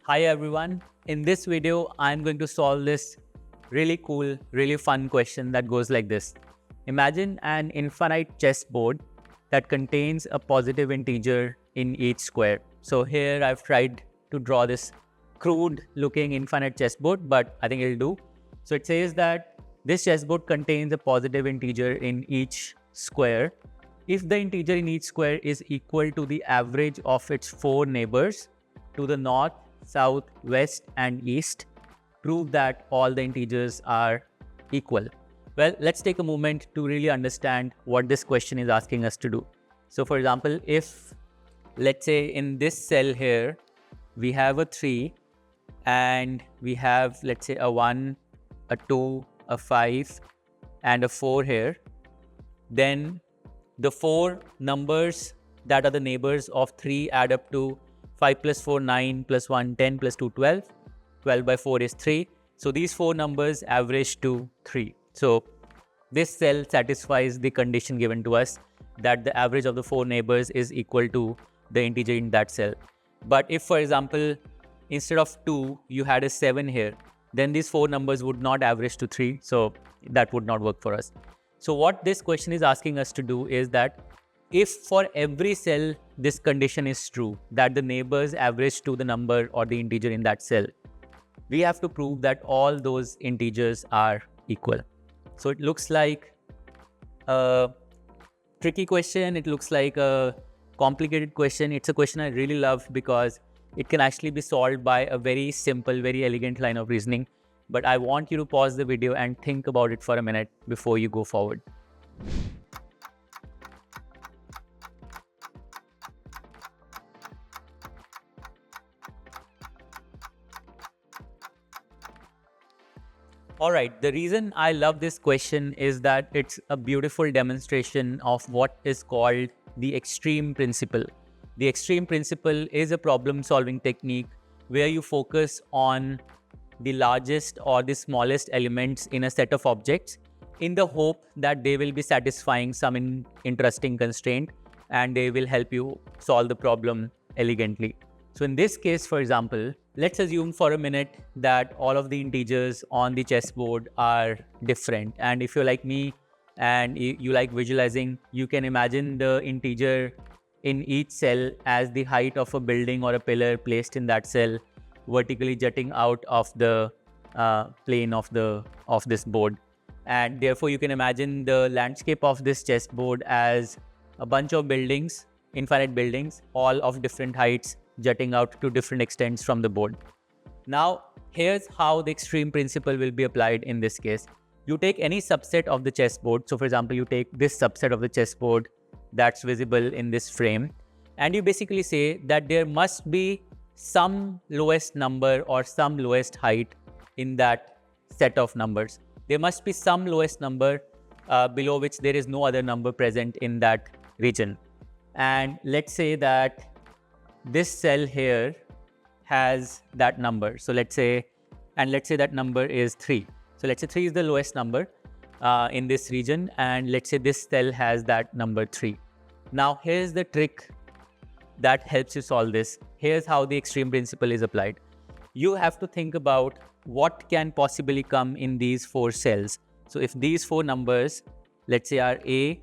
Hi everyone, in this video I'm going to solve this really cool, really fun question that goes like this. Imagine an infinite chessboard that contains a positive integer in each square. So here I've tried to draw this crude looking infinite chessboard, but I think it'll do. So it says that this chessboard contains a positive integer in each square. If the integer in each square is equal to the average of its four neighbors to the north, south, west, and east, prove that all the integers are equal. Well, let's take a moment to really understand what this question is asking us to do. So for example, if let's say in this cell here, we have a 3 and we have, let's say, a 1, a 2, a 5, and a 4 here, then the four numbers that are the neighbors of 3 add up to 5 plus 4, 9 plus 1, 10 plus 2, 12. 12 by 4 is 3. So these four numbers average to 3. So this cell satisfies the condition given to us that the average of the four neighbors is equal to the integer in that cell. But if, for example, instead of 2, you had a 7 here, then these four numbers would not average to 3. So that would not work for us. So what this question is asking us to do is that if for every cell this condition is true, that the neighbors average to the number or the integer in that cell, we have to prove that all those integers are equal. So it looks like a tricky question. It looks like a complicated question. It's a question I really love because it can actually be solved by a very simple, very elegant line of reasoning. But I want you to pause the video and think about it for a minute before you go forward. Alright, the reason I love this question is that it's a beautiful demonstration of what is called the extreme principle. The extreme principle is a problem-solving technique where you focus on the largest or the smallest elements in a set of objects in the hope that they will be satisfying some interesting constraint and they will help you solve the problem elegantly. So in this case, for example, let's assume for a minute that all of the integers on the chessboard are different. And if you're like me and you like visualizing, you can imagine the integer in each cell as the height of a building or a pillar placed in that cell, vertically jutting out of the plane of this board. And therefore, you can imagine the landscape of this chessboard as a bunch of buildings, infinite buildings, all of different heights, jutting out to different extents from the board. Now, here's how the extreme principle will be applied in this case. You take any subset of the chessboard. So for example, you take this subset of the chessboard that's visible in this frame, and you basically say that there must be some lowest number or some lowest height in that set of numbers. There must be some lowest number below which there is no other number present in that region. And let's say that this cell here has that number. So let's say that number is 3. So let's say 3 is the lowest number in this region, and let's say this cell has that number 3. Now here's the trick that helps you solve this. Here's how the extreme principle is applied. You have to think about what can possibly come in these four cells. So if these four numbers, let's say, are A,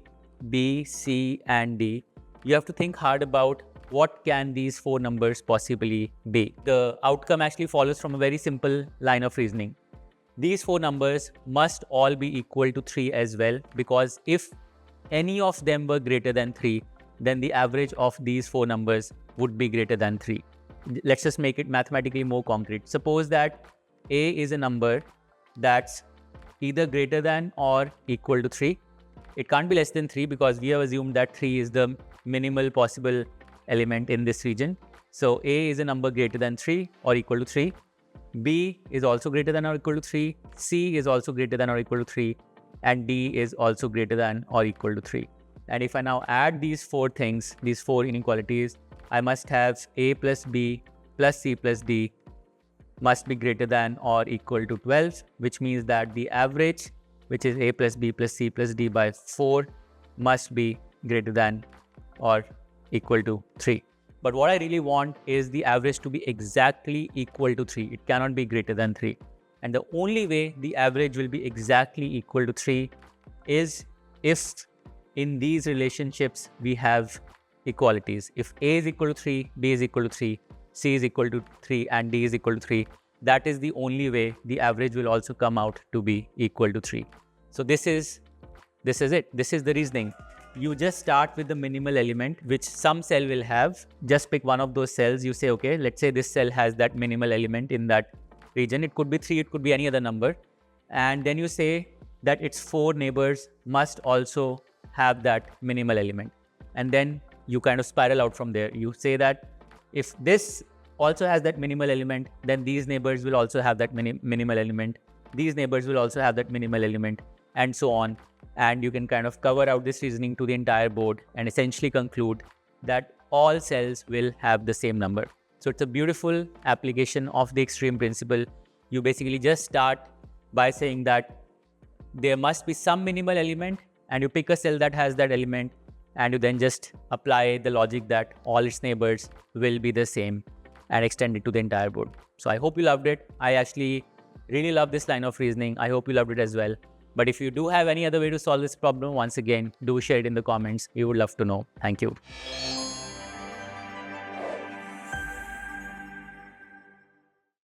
B, C, and D, you have to think hard about what can these four numbers possibly be. The outcome actually follows from a very simple line of reasoning. These four numbers must all be equal to 3 as well, because if any of them were greater than 3, then the average of these four numbers would be greater than 3. Let's just make it mathematically more concrete. Suppose that A is a number that's either greater than or equal to 3. It can't be less than 3 because we have assumed that 3 is the minimal possible element in this region. So A is a number greater than 3 or equal to 3. B is also greater than or equal to 3. C is also greater than or equal to 3. And D is also greater than or equal to 3. And if I now add these four things, these four inequalities, I must have A plus B plus C plus D must be greater than or equal to 12, which means that the average, which is A plus B plus C plus D by 4, must be greater than or equal to 3. But what I really want is the average to be exactly equal to 3. It cannot be greater than 3. And the only way the average will be exactly equal to 3 is if in these relationships we have equalities. If A is equal to 3, B is equal to 3, C is equal to 3, and D is equal to 3, that is the only way the average will also come out to be equal to 3. So this is it. This is the reasoning. You just start with the minimal element which some cell will have. Just pick one of those cells. You say, okay, let's say this cell has that minimal element in that region. It could be 3, it could be any other number. And then you say that its 4 neighbors must also have that minimal element. And then you kind of spiral out from there. You say that if this also has that minimal element, then these neighbors will also have that minimal element. These neighbors will also have that minimal element, and so on. And you can kind of cover out this reasoning to the entire board and essentially conclude that all cells will have the same number. So it's a beautiful application of the extreme principle. You basically just start by saying that there must be some minimal element, and you pick a cell that has that element, and you then just apply the logic that all its neighbors will be the same and extend it to the entire board. So I hope you loved it. I actually really love this line of reasoning. I hope you loved it as well. But if you do have any other way to solve this problem, once again, do share it in the comments. We would love to know. Thank you.